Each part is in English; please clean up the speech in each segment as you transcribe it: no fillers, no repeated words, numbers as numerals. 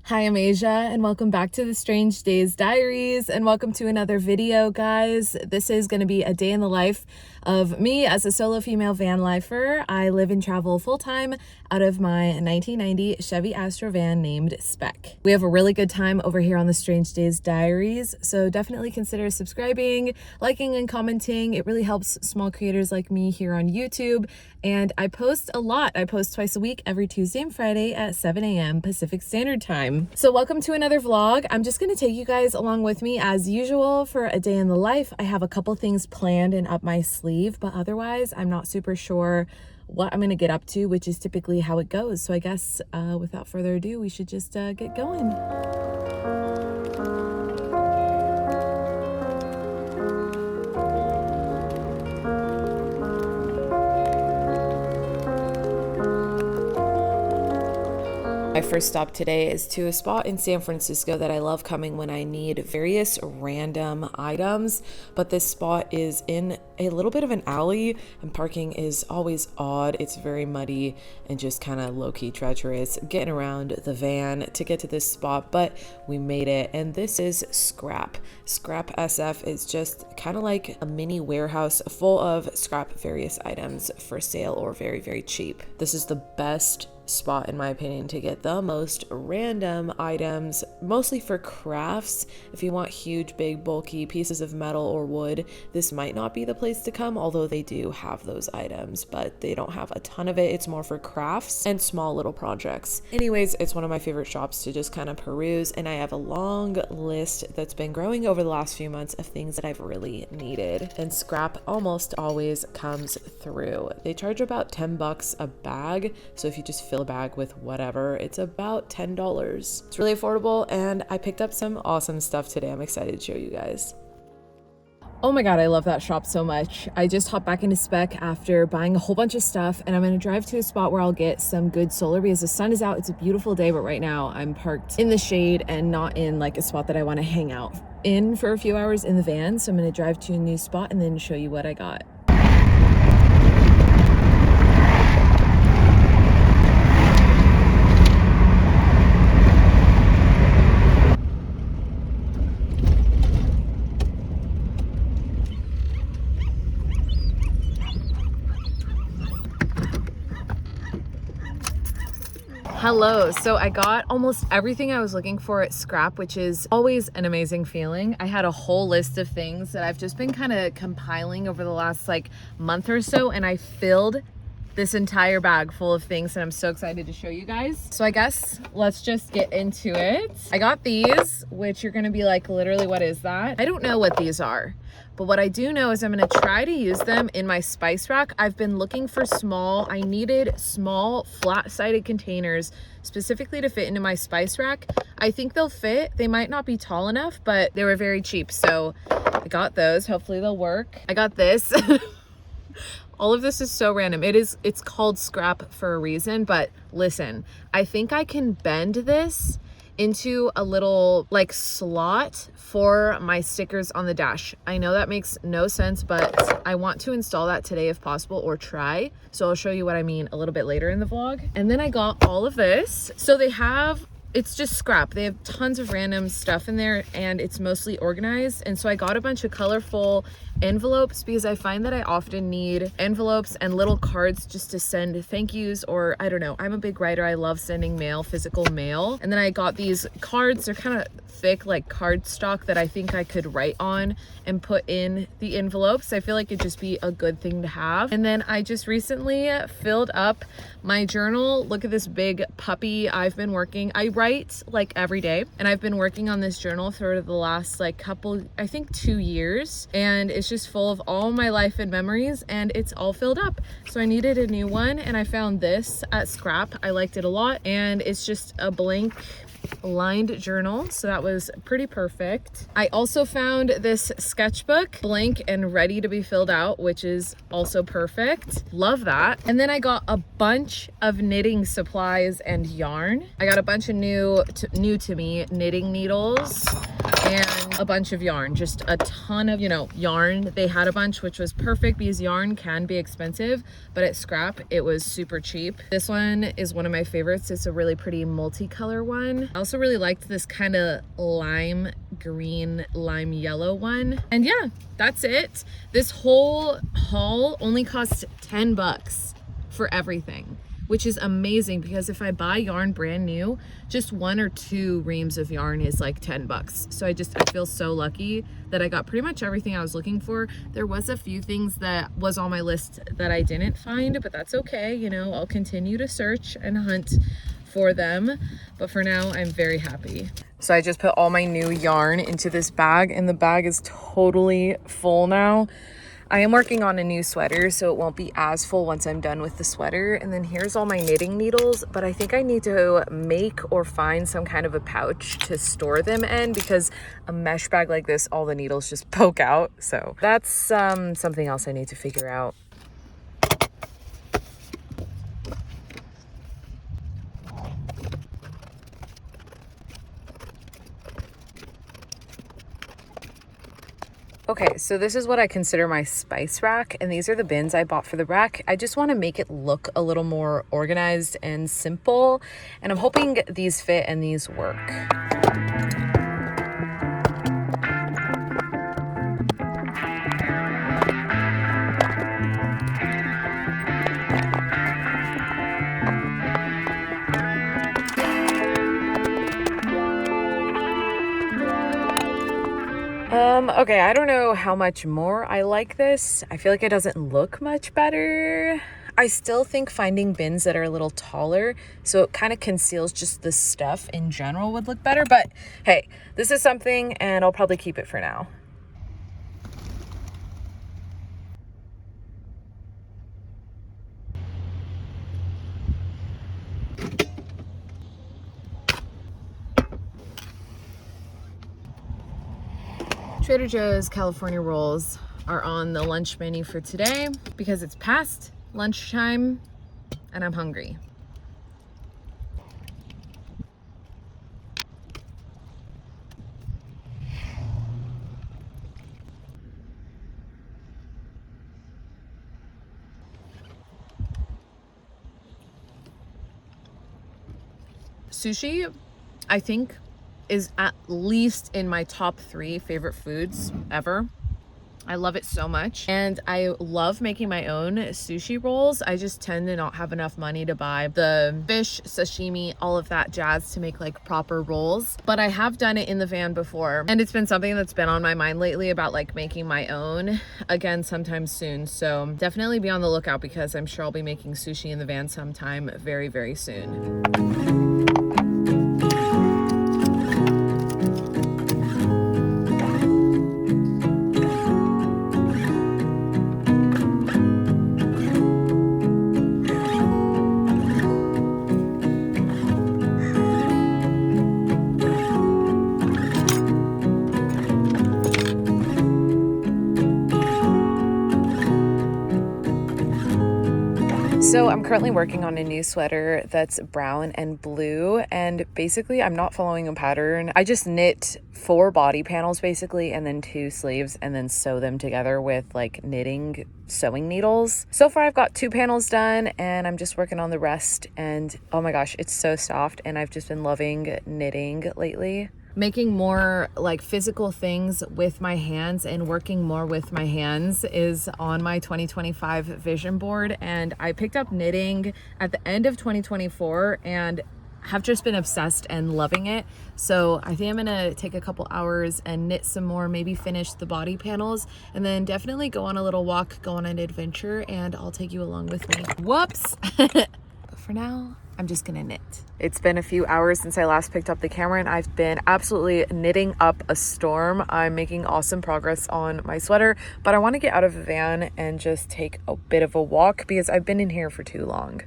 Hi, I'm Asia, and welcome back to the Strange Days Diaries, and welcome to another video, guys. This is going to be a day in the life of me as a solo female van lifer. I live and travel full-time out of my 1990 Chevy Astro van named Spec. We have a really good time over here on the Strange Days Diaries, so definitely consider subscribing, liking, and commenting. It really helps small creators like me here on YouTube, and I post a lot. I post twice a week, every Tuesday and Friday at 7 a.m. Pacific Standard Time. So welcome to another vlog. I'm just going to take you guys along with me as usual for a day in the life. I have a couple things planned and up my sleeve, but otherwise I'm not super sure what I'm going to get up to, which is typically how it goes. So I guess without further ado, we should just get going. My first stop today is to a spot in San Francisco that I love coming when I need various random items, but this spot is in a little bit of an alley and parking is always odd. It's very muddy and just kind of low-key treacherous getting around the van to get to this spot, but we made it, and this is Scrap. Scrap SF is just kind of like a mini warehouse full of scrap various items for sale or very, very cheap. This is the best spot in my opinion to get the most random items, mostly for crafts. If you want huge, big, bulky pieces of metal or wood, this might not be the place to come, although they do have those items, but they don't have a ton of it. It's more for crafts and small little projects. Anyways, it's one of my favorite shops to just kind of peruse, and I have a long list that's been growing over the last few months of things that I've really needed, and Scrap almost always comes through. They charge about $10 a bag, so if you just fill a bag with whatever, it's about $10. It's really affordable, and I picked up some awesome stuff today. I'm excited to show you guys. Oh my god, I love that shop so much. I just hopped back into Spec after buying a whole bunch of stuff, and I'm going to drive to a spot where I'll get some good solar because the sun is out. It's a beautiful day, but right now I'm parked in the shade and not in like a spot that I want to hang out in for a few hours in the van. So I'm going to drive to a new spot and then show you what I got. Hello, so I got almost everything I was looking for at Scrap, which is always an amazing feeling. I had a whole list of things that I've just been kind of compiling over the last like month or so, and I filled this entire bag full of things, and I'm so excited to show you guys. So I guess let's just get into it. I got these, which you're gonna be like, literally, what is that? I don't know what these are, but what I do know is I'm gonna try to use them in my spice rack. I've been looking for I needed small flat-sided containers specifically to fit into my spice rack. I think they'll fit. They might not be tall enough, but they were very cheap, so I got those. Hopefully they'll work. I got this. All of this is so random. It's called Scrap for a reason, but listen, I think I can bend this into a little like slot for my stickers on the dash. I know that makes no sense, but I want to install that today if possible, or try. So I'll show you what I mean a little bit later in the vlog. And then I got all of this. So it's just Scrap. They have tons of random stuff in there, and it's mostly organized. And so I got a bunch of colorful envelopes because I find that I often need envelopes and little cards just to send thank yous, or I don't know. I'm a big writer. I love sending mail, physical mail. And then I got these cards. They're kind of thick, like cardstock, that I think I could write on and put in the envelopes. I feel like it'd just be a good thing to have. And then I just recently filled up my journal. Look at this big puppy. I've been working. I write like every day, and I've been working on this journal for the last like I think 2 years, and it's just full of all my life and memories, and it's all filled up. So I needed a new one, and I found this at Scrap. I liked it a lot, and it's just a blank lined journal, so that was pretty perfect. I also found this sketchbook, blank and ready to be filled out, which is also perfect. Love that. And then I got a bunch of knitting supplies and yarn. I got a bunch of new to me knitting needles. and a bunch of yarn, just a ton of, you know, yarn. They had a bunch, which was perfect because yarn can be expensive, but at scrap it was super cheap. This one is one of my favorites. It's a really pretty multicolor one. I also really liked this kind of lime green, lime yellow one. And yeah, that's it. This whole haul only cost 10 bucks for everything, which is amazing because if I buy yarn brand new, just 1 or 2 reams of yarn is like 10 bucks. So I feel so lucky that I got pretty much everything I was looking for. There was a few things that was on my list that I didn't find, but that's okay. You know, I'll continue to search and hunt for them. But for now, I'm very happy. So I just put all my new yarn into this bag and the bag is totally full now. I am working on a new sweater, so it won't be as full once I'm done with the sweater. And then here's all my knitting needles, but I think I need to make or find some kind of a pouch to store them in because a mesh bag like this, all the needles just poke out. So that's something else I need to figure out. Okay, so this is what I consider my spice rack, and these are the bins I bought for the rack. I just want to make it look a little more organized and simple, and I'm hoping these fit and these work. Okay, I don't know how much more I like this. I feel like it doesn't look much better. I still think finding bins that are a little taller, so it kind of conceals just the stuff in general, would look better. But hey, this is something and I'll probably keep it for now. Trader Joe's California rolls are on the lunch menu for today because it's past lunchtime and I'm hungry. Sushi, I think, is at least in my top 3 favorite foods ever. I love it so much. And I love making my own sushi rolls. I just tend to not have enough money to buy the fish, sashimi, all of that jazz to make like proper rolls. But I have done it in the van before. And it's been something that's been on my mind lately about like making my own again sometime soon. So definitely be on the lookout because I'm sure I'll be making sushi in the van sometime very, very soon. So I'm currently working on a new sweater that's brown and blue, and basically I'm not following a pattern. I just knit 4 body panels basically and then 2 sleeves and then sew them together with like knitting sewing needles. So far I've got 2 panels done and I'm just working on the rest, and oh my gosh, it's so soft and I've just been loving knitting lately. Making more like physical things with my hands and working more with my hands is on my 2025 vision board. And I picked up knitting at the end of 2024 and have just been obsessed and loving it. So I think I'm gonna take a couple hours and knit some more, maybe finish the body panels, and then definitely go on a little walk, go on an adventure, and I'll take you along with me. Whoops. But for now, I'm just gonna knit. It's been a few hours since I last picked up the camera and I've been absolutely knitting up a storm. I'm making awesome progress on my sweater, but I wanna get out of the van and just take a bit of a walk because I've been in here for too long.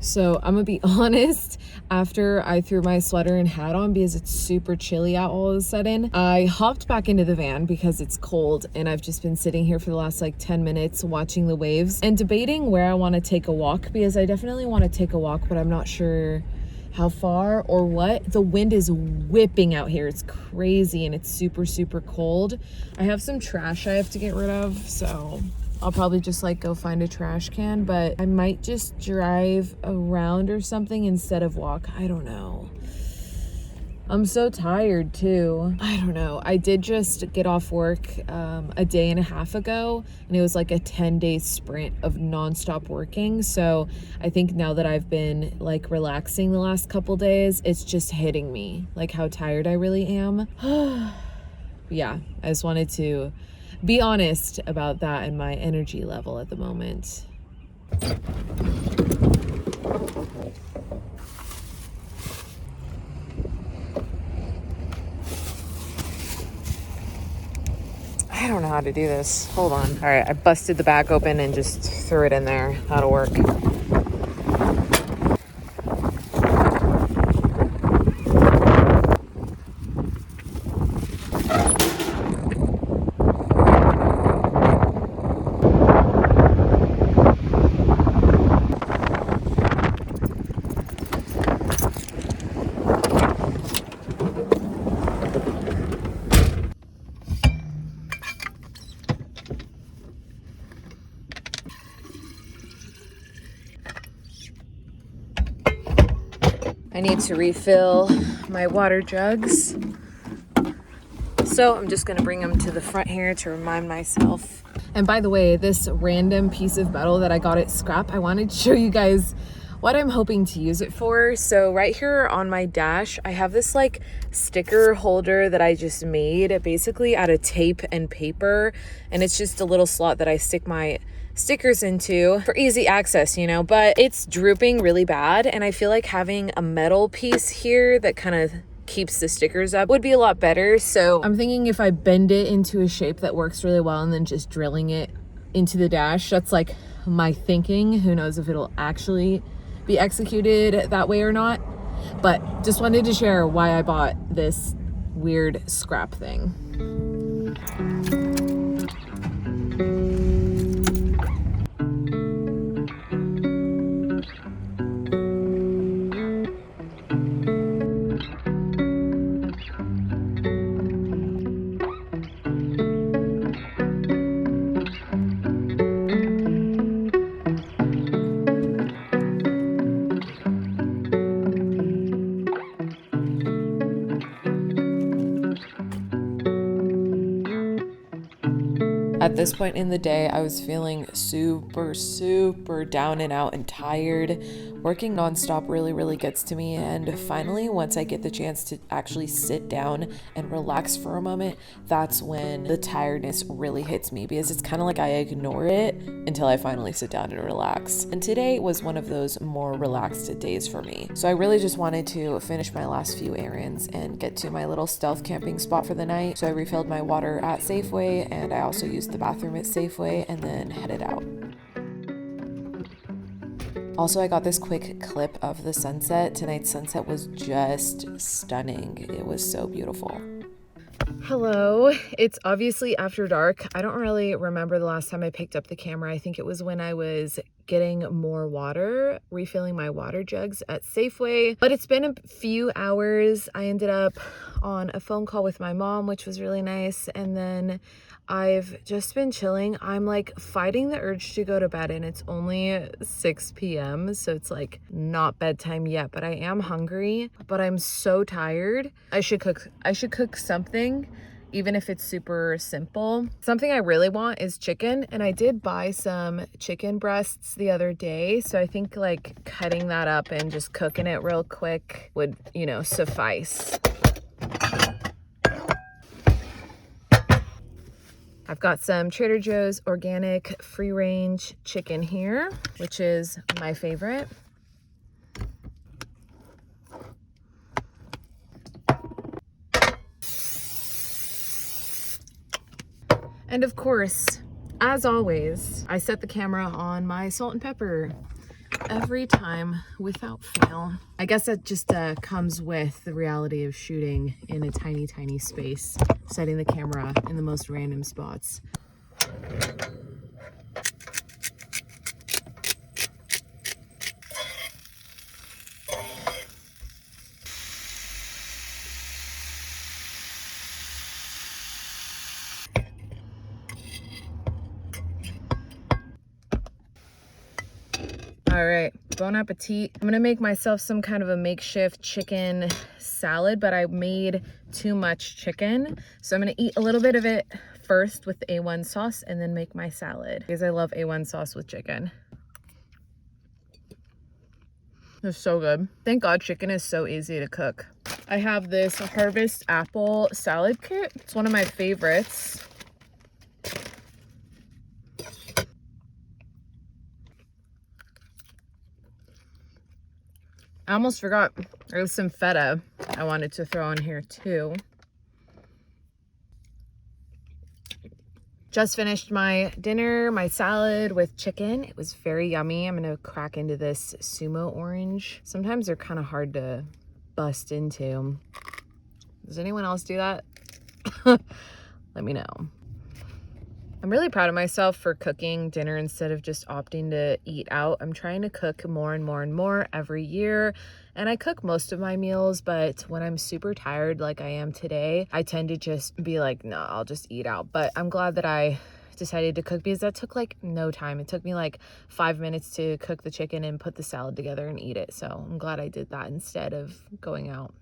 So I'm gonna be honest, after I threw my sweater and hat on because it's super chilly out all of a sudden, I hopped back into the van because it's cold, and I've just been sitting here for the last like 10 minutes watching the waves and debating where I want to take a walk, because I definitely want to take a walk, but I'm not sure how far or what. The wind is whipping out here. It's crazy and it's super, super cold. I have some trash I have to get rid of, so I'll probably just like go find a trash can, but I might just drive around or something instead of walk. I don't know. I'm so tired too. I don't know. I did just get off work a day and a half ago, and it was like a 10-day sprint of nonstop working. So I think now that I've been like relaxing the last couple days, it's just hitting me like how tired I really am. Yeah, I just wanted to be honest about that and my energy level at the moment. I don't know how to do this. Hold on. All right, I busted the back open and just threw it in there. That'll work. I need to refill my water jugs. So I'm just gonna bring them to the front here to remind myself. And by the way, this random piece of metal that I got at scrap, I wanted to show you guys what I'm hoping to use it for. So right here on my dash, I have this like sticker holder that I just made basically out of tape and paper. And it's just a little slot that I stick my stickers into for easy access, you know, but it's drooping really bad. And I feel like having a metal piece here that kind of keeps the stickers up would be a lot better. So I'm thinking if I bend it into a shape that works really well and then just drilling it into the dash, that's like my thinking. Who knows if it'll actually be executed that way or not, but just wanted to share why I bought this weird scrap thing. At this point in the day, I was feeling super, super down and out and tired. Working nonstop really gets to me, and finally, once I get the chance to actually sit down and relax for a moment, that's when the tiredness really hits me, because it's kind of like I ignore it until I finally sit down and relax. And today was one of those more relaxed days for me. So I really just wanted to finish my last few errands and get to my little stealth camping spot for the night. So I refilled my water at Safeway, and I also used the bathroom at Safeway, and then headed out. Also, I got this quick clip of the sunset. Tonight's sunset was just stunning. It was so beautiful. Hello, it's obviously after dark. I don't really remember the last time I picked up the camera. I think it was when I was getting more water, refilling my water jugs at Safeway. But it's been a few hours. I ended up on a phone call with my mom, which was really nice. And then I've just been chilling. I'm like fighting the urge to go to bed, and it's only 6 p.m. So it's like not bedtime yet, but I am hungry, but I'm so tired. I should cook something, even if it's super simple. Something I really want is chicken, and I did buy some chicken breasts the other day. So I think like cutting that up and just cooking it real quick would, you know, suffice. I've got some Trader Joe's organic free-range chicken here, which is my favorite. And of course, as always, I set the camera on my salt and pepper. every time without fail. I guess that just comes with the reality of shooting in a tiny, tiny space, setting the camera in the most random spots. All right, bon appetit. I'm gonna make myself some kind of a makeshift chicken salad, but I made too much chicken. So I'm gonna eat a little bit of it first with the A1 sauce and then make my salad, because I love A1 sauce with chicken. It's so good. Thank God chicken is so easy to cook. I have this Harvest apple salad kit. It's one of my favorites. I almost forgot there's some feta I wanted to throw in here too. Just finished my dinner, my salad with chicken. It was very yummy. I'm gonna crack into this sumo orange. Sometimes they're kind of hard to bust into. Does anyone else do that? Let me know. I'm really proud of myself for cooking dinner instead of just opting to eat out. I'm trying to cook more and more and more every year. And I cook most of my meals, but when I'm super tired like I am today, I tend to just be like, no, I'll just eat out. But I'm glad that I decided to cook, because that took like no time. It took me like 5 minutes to cook the chicken and put the salad together and eat it. So I'm glad I did that instead of going out.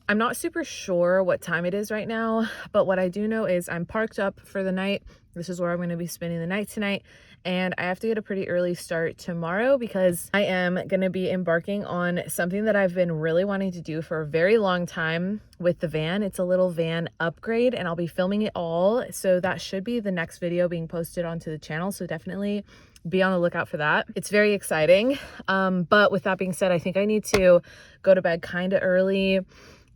I'm not super sure what time it is right now, but what I do know is I'm parked up for the night. This is where I'm going to be spending the night tonight. And I have to get a pretty early start tomorrow, because I am going to be embarking on something that I've been really wanting to do for a very long time with the van. It's a little van upgrade, and I'll be filming it all. So that should be the next video being posted onto the channel. So definitely be on the lookout for that. It's very exciting. But with that being said, I think I need to go to bed kind of early.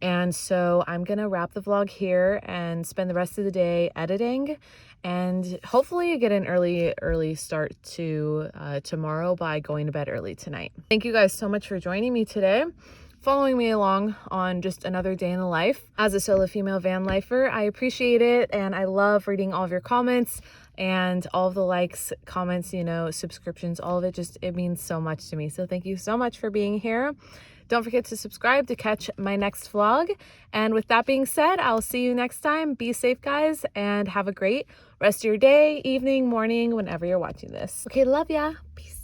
And so I'm gonna wrap the vlog here and spend the rest of the day editing, and hopefully get an early start to tomorrow by going to bed early tonight. Thank you guys so much for joining me today, following me along on just another day in the life as a solo female van lifer. I appreciate it, and I love reading all of your comments and all of the likes, comments, you know, subscriptions, all of it. Just, it means so much to me. So thank you so much for being here. Don't forget to subscribe to catch my next vlog. And with that being said, I'll see you next time. Be safe, guys, and have a great rest of your day, evening, morning, whenever you're watching this. Okay, love ya. Peace.